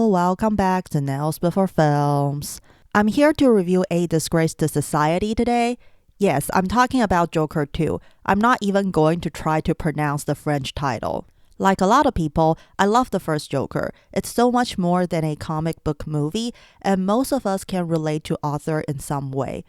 Hello, welcome back to Nails Before Films. I'm here to review A Disgrace to Society today. Yes, I'm talking about Joker 2. I'm not even going to try to pronounce the French title. Like a lot of people, I love the first Joker. It's so much more than a comic book movie, and most of us can relate to Arthur in some way.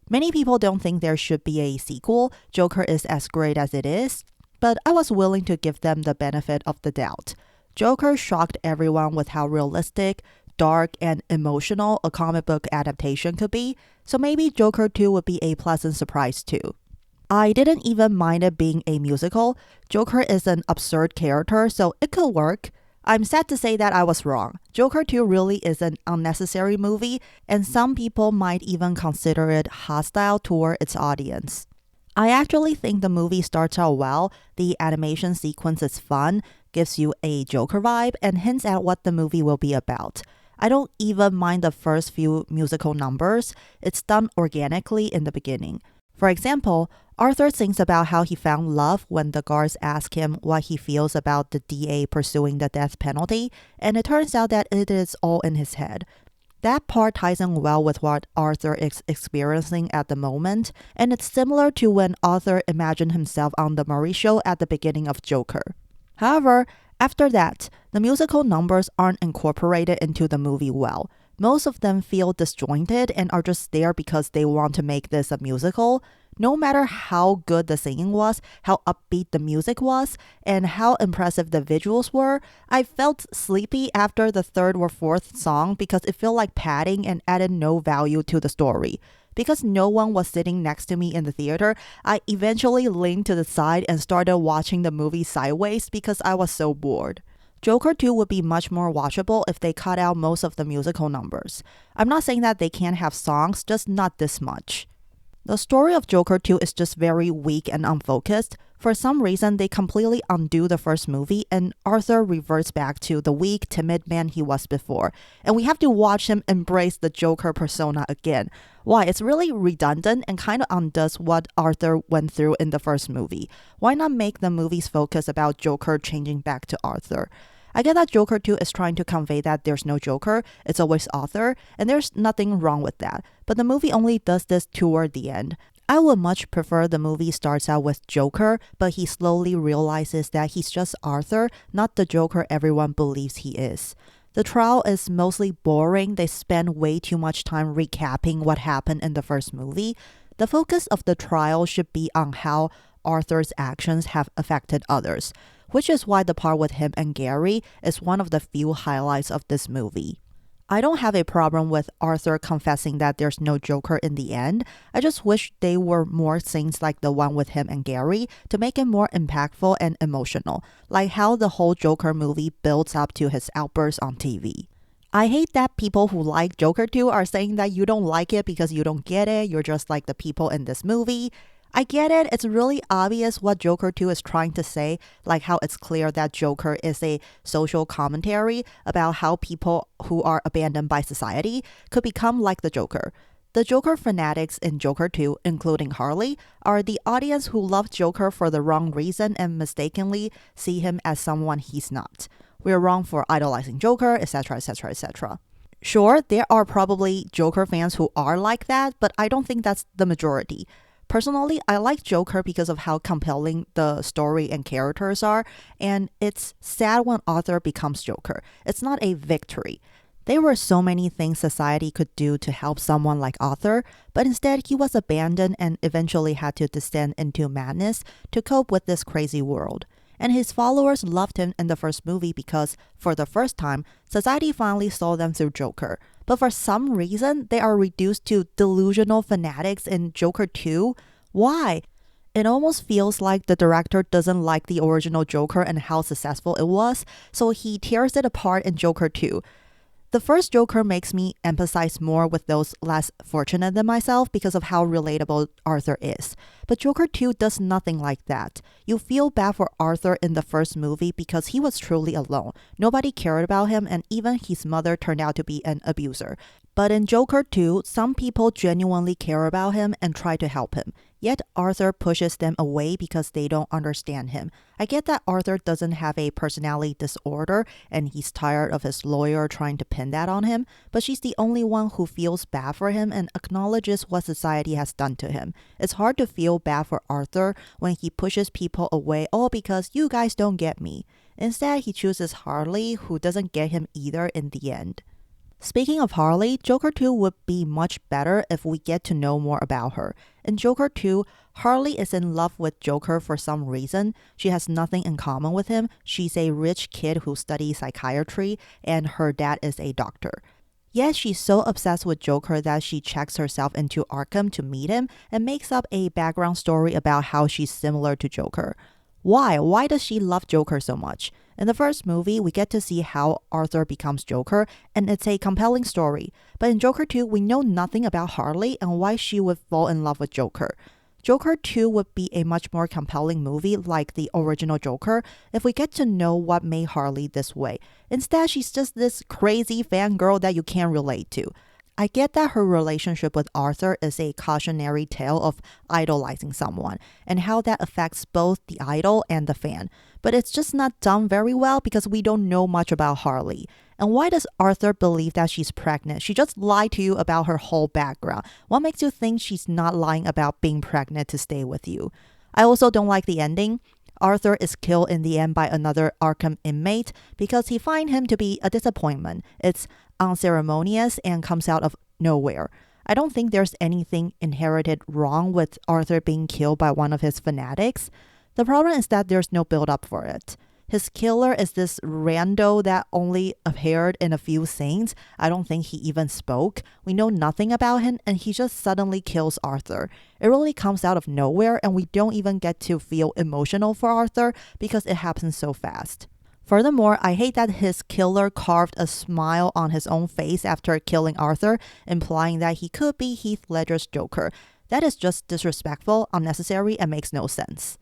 Many people don't think there should be a sequel. Joker is as great as it is, but I was willing to give them the benefit of the doubt. Joker shocked everyone with how realistic, dark, and emotional a comic book adaptation could be, so maybe Joker 2 would be a pleasant surprise too. I didn't even mind it being a musical. Joker is an absurd character, so it could work. I'm sad to say that I was wrong. Joker 2 really is an unnecessary movie, and some people might even consider it hostile toward its audience. I actually think the movie starts out well. The animation sequence is fun, gives you a Joker vibe, and hints at what the movie will be about. I don't even mind the first few musical numbers. It's done organically in the beginning. For example, Arthur sings about how he found love when the guards ask him what he feels about the DA pursuing the death penalty, and it turns out that it is all in his head. That part ties in well with what Arthur is experiencing at the moment, and it's similar to when Arthur imagined himself on the Murray Show at the beginning of Joker. However, after that, the musical numbers aren't incorporated into the movie well. Most of them feel disjointed and are just there because they want to make this a musical. No matter how good the singing was, how upbeat the music was, and how impressive the visuals were, I felt sleepy after the third or fourth song because it felt like padding and added no value to the story. Because no one was sitting next to me in the theater, I eventually leaned to the side and started watching the movie sideways because I was so bored. Joker 2 would be much more watchable if they cut out most of the musical numbers. I'm not saying that they can't have songs, just not this much. The story of Joker 2 is just very weak and unfocused. For some reason, they completely undo the first movie and Arthur reverts back to the weak, timid man he was before. And we have to watch him embrace the Joker persona again. Why? It's really redundant and kind of undoes what Arthur went through in the first movie. Why not make the movie's focus about Joker changing back to Arthur? I get that Joker 2 is trying to convey that there's no Joker, it's always Arthur, and there's nothing wrong with that. But the movie only does this toward the end. I would much prefer the movie starts out with Joker, but he slowly realizes that he's just Arthur, not the Joker everyone believes he is. The trial is mostly boring. They spend way too much time recapping what happened in the first movie. The focus of the trial should be on how Arthur's actions have affected others, which is why the part with him and Gary is one of the few highlights of this movie. I don't have a problem with Arthur confessing that there's no Joker in the end. I just wish they were more scenes like the one with him and Gary to make it more impactful and emotional, like how the whole Joker movie builds up to his outbursts on TV. I hate that people who like Joker 2 are saying that you don't like it because you don't get it, you're just like the people in this movie. I get it, it's really obvious what Joker 2 is trying to say, like how it's clear that Joker is a social commentary about how people who are abandoned by society could become like the Joker. The Joker fanatics in Joker 2, including Harley, are the audience who love Joker for the wrong reason and mistakenly see him as someone he's not. We're wrong for idolizing Joker, etc., etc., etc. Sure, there are probably Joker fans who are like that, but I don't think that's the majority. Personally, I like Joker because of how compelling the story and characters are, and it's sad when Arthur becomes Joker. It's not a victory. There were so many things society could do to help someone like Arthur, but instead he was abandoned and eventually had to descend into madness to cope with this crazy world. And his followers loved him in the first movie because, for the first time, society finally saw them through Joker. But for some reason, they are reduced to delusional fanatics in Joker 2. Why? It almost feels like the director doesn't like the original Joker and how successful it was, so he tears it apart in Joker 2. The first Joker makes me empathize more with those less fortunate than myself because of how relatable Arthur is. But Joker 2 does nothing like that. You feel bad for Arthur in the first movie because he was truly alone. Nobody cared about him and even his mother turned out to be an abuser. But in Joker 2, some people genuinely care about him and try to help him. Yet Arthur pushes them away because they don't understand him. I get that Arthur doesn't have a personality disorder and he's tired of his lawyer trying to pin that on him, but she's the only one who feels bad for him and acknowledges what society has done to him. It's hard to feel bad for Arthur when he pushes people away all because you guys don't get me. Instead, he chooses Harley, who doesn't get him either in the end. Speaking of Harley, Joker 2 would be much better if we get to know more about her. In Joker 2, Harley is in love with Joker for some reason. She has nothing in common with him. She's a rich kid who studies psychiatry, and her dad is a doctor. Yet she's so obsessed with Joker that she checks herself into Arkham to meet him and makes up a background story about how she's similar to Joker. Why? Why does she love Joker so much? In the first movie, we get to see how Arthur becomes Joker, and it's a compelling story. But in Joker 2, we know nothing about Harley and why she would fall in love with Joker. Joker 2 would be a much more compelling movie like the original Joker if we get to know what made Harley this way. Instead, she's just this crazy fangirl that you can't relate to. I get that her relationship with Arthur is a cautionary tale of idolizing someone and how that affects both the idol and the fan. But it's just not done very well because we don't know much about Harley. And why does Arthur believe that she's pregnant? She just lied to you about her whole background. What makes you think she's not lying about being pregnant to stay with you? I also don't like the ending. Arthur is killed in the end by another Arkham inmate because he finds him to be a disappointment. It's unceremonious and comes out of nowhere. I don't think there's anything inherited wrong with Arthur being killed by one of his fanatics. The problem is that there's no build up for it. His killer is this rando that only appeared in a few scenes. I don't think he even spoke. We know nothing about him and he just suddenly kills Arthur. It really comes out of nowhere and we don't even get to feel emotional for Arthur because it happens so fast. Furthermore, I hate that his killer carved a smile on his own face after killing Arthur, implying that he could be Heath Ledger's Joker. That is just disrespectful, unnecessary, and makes no sense.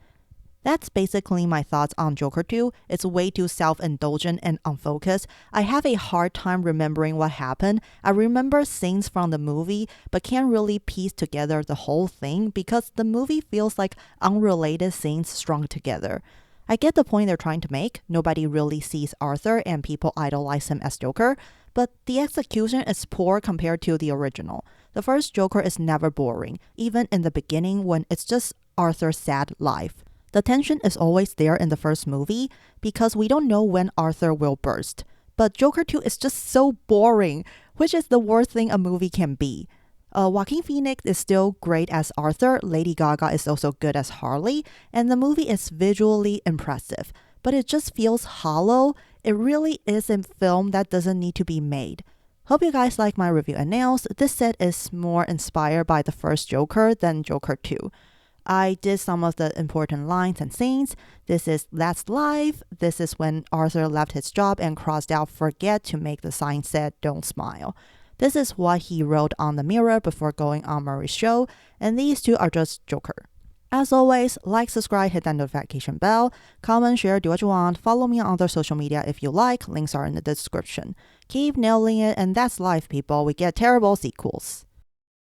That's basically my thoughts on Joker 2. It's way too self-indulgent and unfocused. I have a hard time remembering what happened. I remember scenes from the movie, but can't really piece together the whole thing because the movie feels like unrelated scenes strung together. I get the point they're trying to make. Nobody really sees Arthur and people idolize him as Joker, but the execution is poor compared to the original. The first Joker is never boring, even in the beginning when it's just Arthur's sad life. The tension is always there in the first movie because we don't know when Arthur will burst. But Joker 2 is just so boring, which is the worst thing a movie can be. Joaquin Phoenix is still great as Arthur, Lady Gaga is also good as Harley, and the movie is visually impressive. But it just feels hollow. It really is a film that doesn't need to be made. Hope you guys like my review and nails. This set is more inspired by the first Joker than Joker 2. I did some of the important lines and scenes. This is That's Life. This is when Arthur left his job and crossed out forget to make the sign said don't smile. This is what he wrote on the mirror before going on Murray's show, and these two are just Joker. As always, like, subscribe, hit that notification bell, comment, share, do what you want, follow me on other social media if you like, links are in the description. Keep nailing it, and that's life, people. We get terrible sequels.